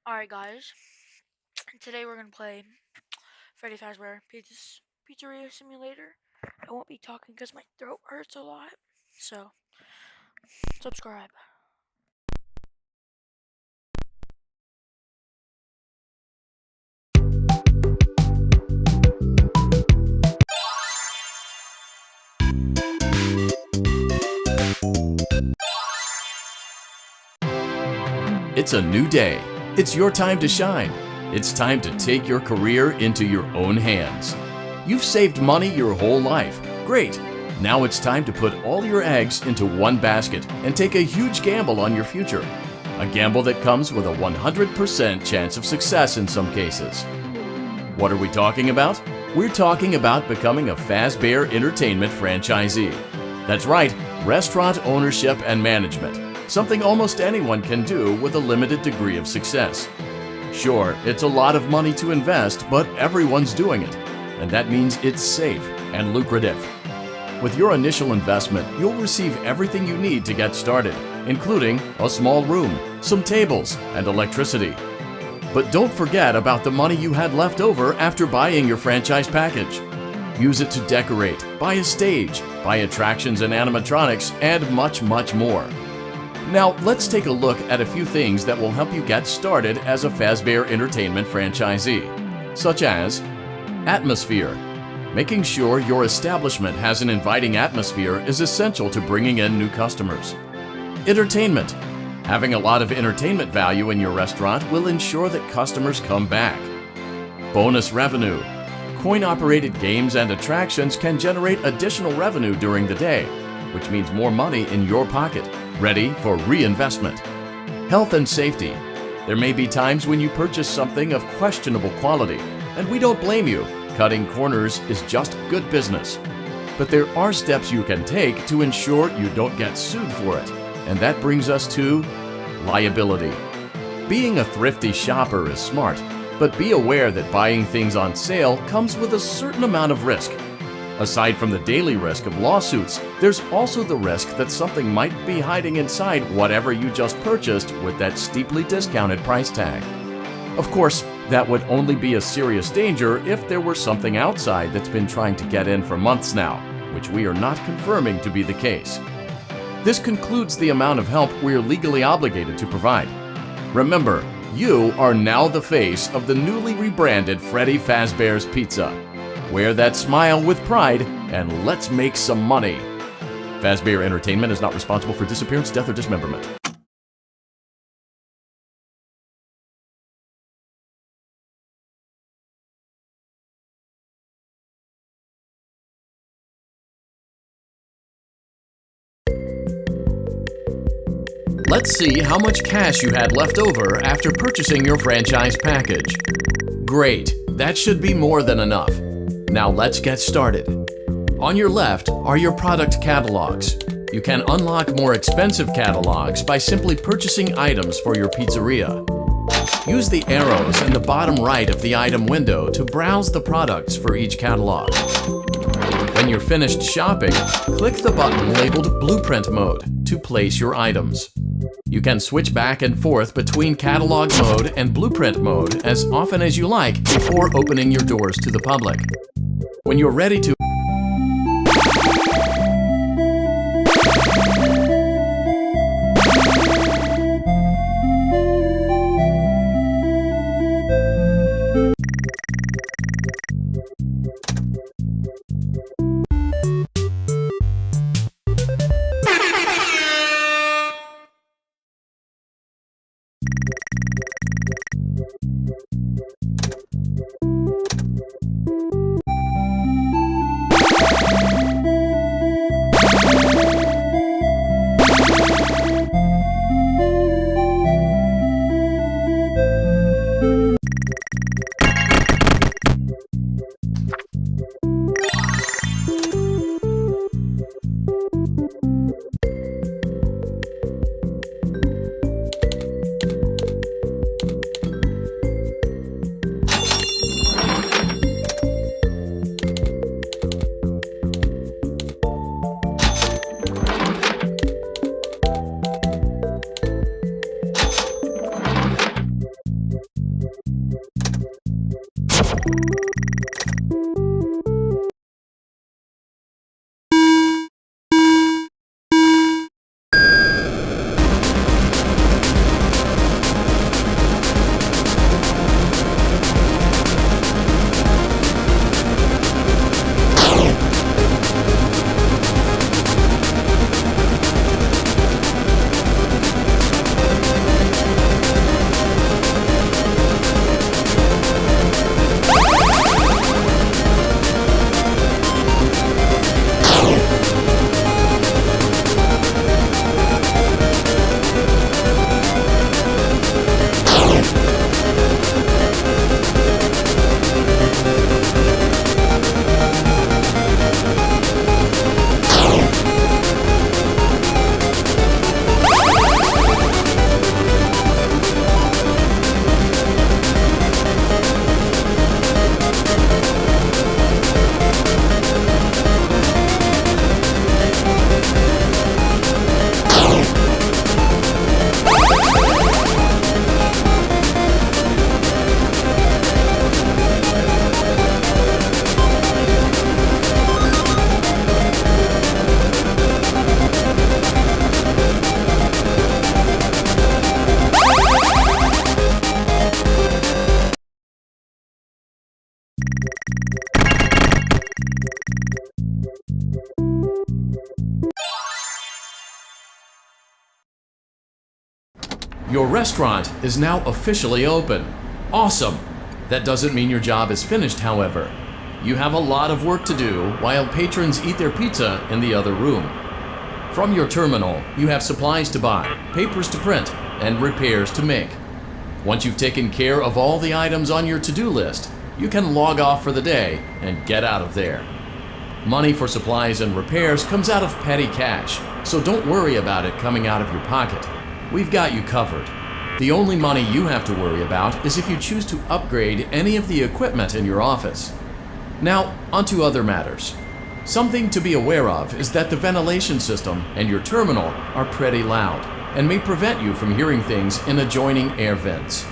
Alright, guys. Today we're gonna play Freddy Fazbear Pizzeria Simulator. I won't be talking because my throat hurts a lot. So, subscribe. It's a new day. It's your time to shine. It's time to take your career into your own hands. You've saved money your whole life. Great. Now it's time to put all your eggs into one basket and take a huge gamble on your future. A gamble that comes with a 100% chance of success in some cases. What are we talking about? We're talking about becoming a Fazbear Entertainment franchisee. That's right, restaurant ownership and management. Something almost anyone can do with a limited degree of success. Sure, it's a lot of money to invest, but everyone's doing it. And that means it's safe and lucrative. With your initial investment, you'll receive everything you need to get started, including a small room, some tables, and electricity. But don't forget about the money you had left over after buying your franchise package. Use it to decorate, buy a stage, buy attractions and animatronics, and much, much more. Now, let's take a look at a few things that will help you get started as a Fazbear Entertainment franchisee, such as atmosphere. Making sure your establishment has an inviting atmosphere is essential to bringing in new customers. Entertainment. Having a lot of entertainment value in your restaurant will ensure that customers come back. Bonus revenue. Coin-operated games and attractions can generate additional revenue during the day, which means more money in your pocket, ready for reinvestment. Health and safety. There may be times when you purchase something of questionable quality, and we don't blame you. Cutting corners is just good business. But there are steps you can take to ensure you don't get sued for it, and that brings us to liability. Being a thrifty shopper is smart, but be aware that buying things on sale comes with a certain amount of risk. Aside from the daily risk of lawsuits, there's also the risk that something might be hiding inside whatever you just purchased with that steeply discounted price tag. Of course, that would only be a serious danger if there were something outside that's been trying to get in for months now, which we are not confirming to be the case. This concludes the amount of help we are legally obligated to provide. Remember, you are now the face of the newly rebranded Freddy Fazbear's Pizza. Wear that smile with pride, and let's make some money. Fazbear Entertainment is not responsible for disappearance, death, or dismemberment. Let's see how much cash you had left over after purchasing your franchise package. Great, that should be more than enough. Now let's get started. On your left are your product catalogs. You can unlock more expensive catalogs by simply purchasing items for your pizzeria. Use the arrows in the bottom right of the item window to browse the products for each catalog. When you're finished shopping, click the button labeled Blueprint Mode to place your items. You can switch back and forth between Catalog Mode and Blueprint Mode as often as you like before opening your doors to the public. When you're ready to Your restaurant is now officially open. Awesome! That doesn't mean your job is finished, however. You have a lot of work to do while patrons eat their pizza in the other room. From your terminal, you have supplies to buy, papers to print, and repairs to make. Once you've taken care of all the items on your to-do list, you can log off for the day and get out of there. Money for supplies and repairs comes out of petty cash, so don't worry about it coming out of your pocket. We've got you covered. The only money you have to worry about is if you choose to upgrade any of the equipment in your office. Now, onto other matters. Something to be aware of is that the ventilation system and your terminal are pretty loud and may prevent you from hearing things in adjoining air vents.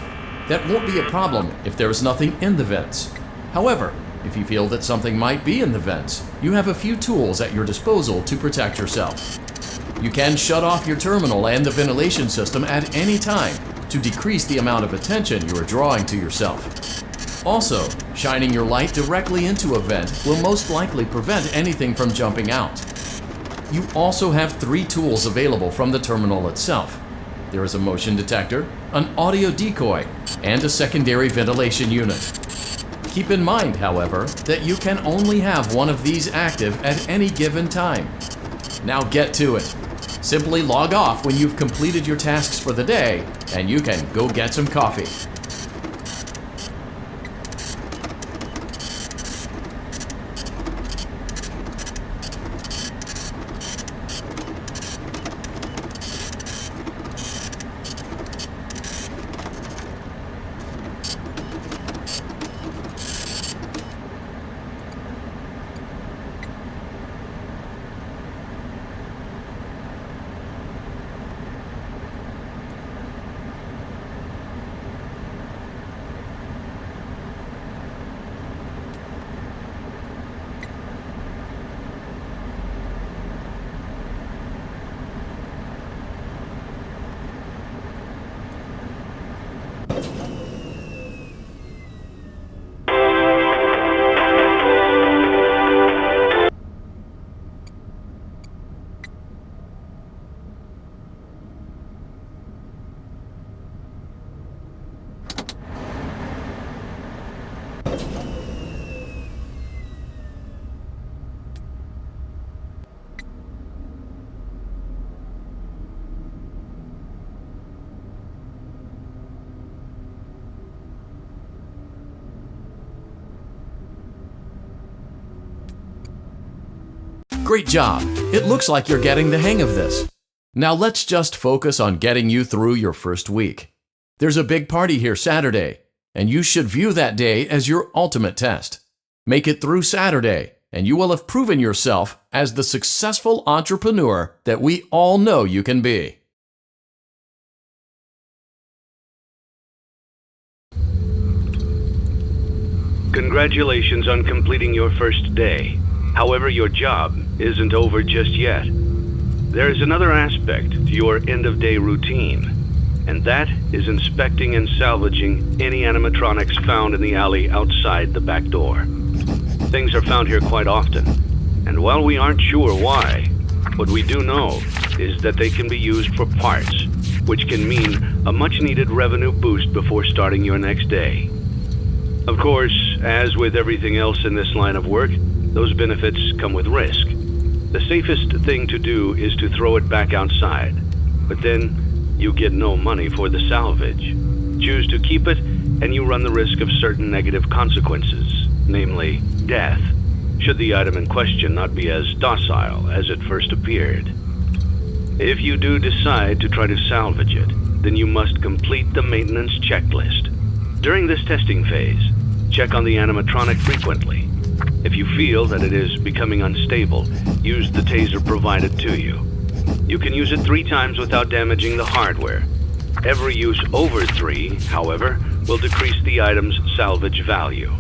That won't be a problem if there is nothing in the vents. However, if you feel that something might be in the vents, you have a few tools at your disposal to protect yourself. You can shut off your terminal and the ventilation system at any time to decrease the amount of attention you are drawing to yourself. Also, shining your light directly into a vent will most likely prevent anything from jumping out. You also have 3 tools available from the terminal itself. There is a motion detector, an audio decoy, and a secondary ventilation unit. Keep in mind, however, that you can only have one of these active at any given time. Now get to it. Simply log off when you've completed your tasks for the day, and you can go get some coffee. Great job! It looks like you're getting the hang of this. Now let's just focus on getting you through your first week. There's a big party here Saturday, and you should view that day as your ultimate test. Make it through Saturday, and you will have proven yourself as the successful entrepreneur that we all know you can be. Congratulations on completing your first day. However, your job isn't over just yet. There is another aspect to your end-of-day routine, and that is inspecting and salvaging any animatronics found in the alley outside the back door. Things are found here quite often, and while we aren't sure why, what we do know is that they can be used for parts, which can mean a much-needed revenue boost before starting your next day. Of course, as with everything else in this line of work, those benefits come with risk. The safest thing to do is to throw it back outside, but then you get no money for the salvage. Choose to keep it, and you run the risk of certain negative consequences, namely death, should the item in question not be as docile as it first appeared. If you do decide to try to salvage it, then you must complete the maintenance checklist. During this testing phase, check on the animatronic frequently. If you feel that it is becoming unstable, use the taser provided to you. You can use it 3 times without damaging the hardware. Every use over 3, however, will decrease the item's salvage value.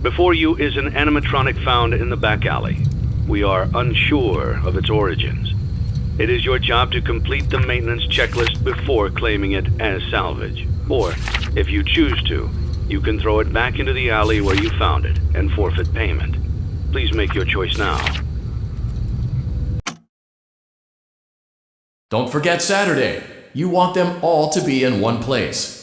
Before you is an animatronic found in the back alley. We are unsure of its origins. It is your job to complete the maintenance checklist before claiming it as salvage. Or, if you choose to, you can throw it back into the alley where you found it and forfeit payment. Please make your choice now. Don't forget Saturday. You want them all to be in one place.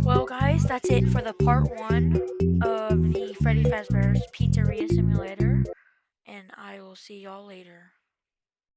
Well, guys, that's it for the part 1 of the Freddy Fazbear's Pizzeria Simulator, and I will see y'all later.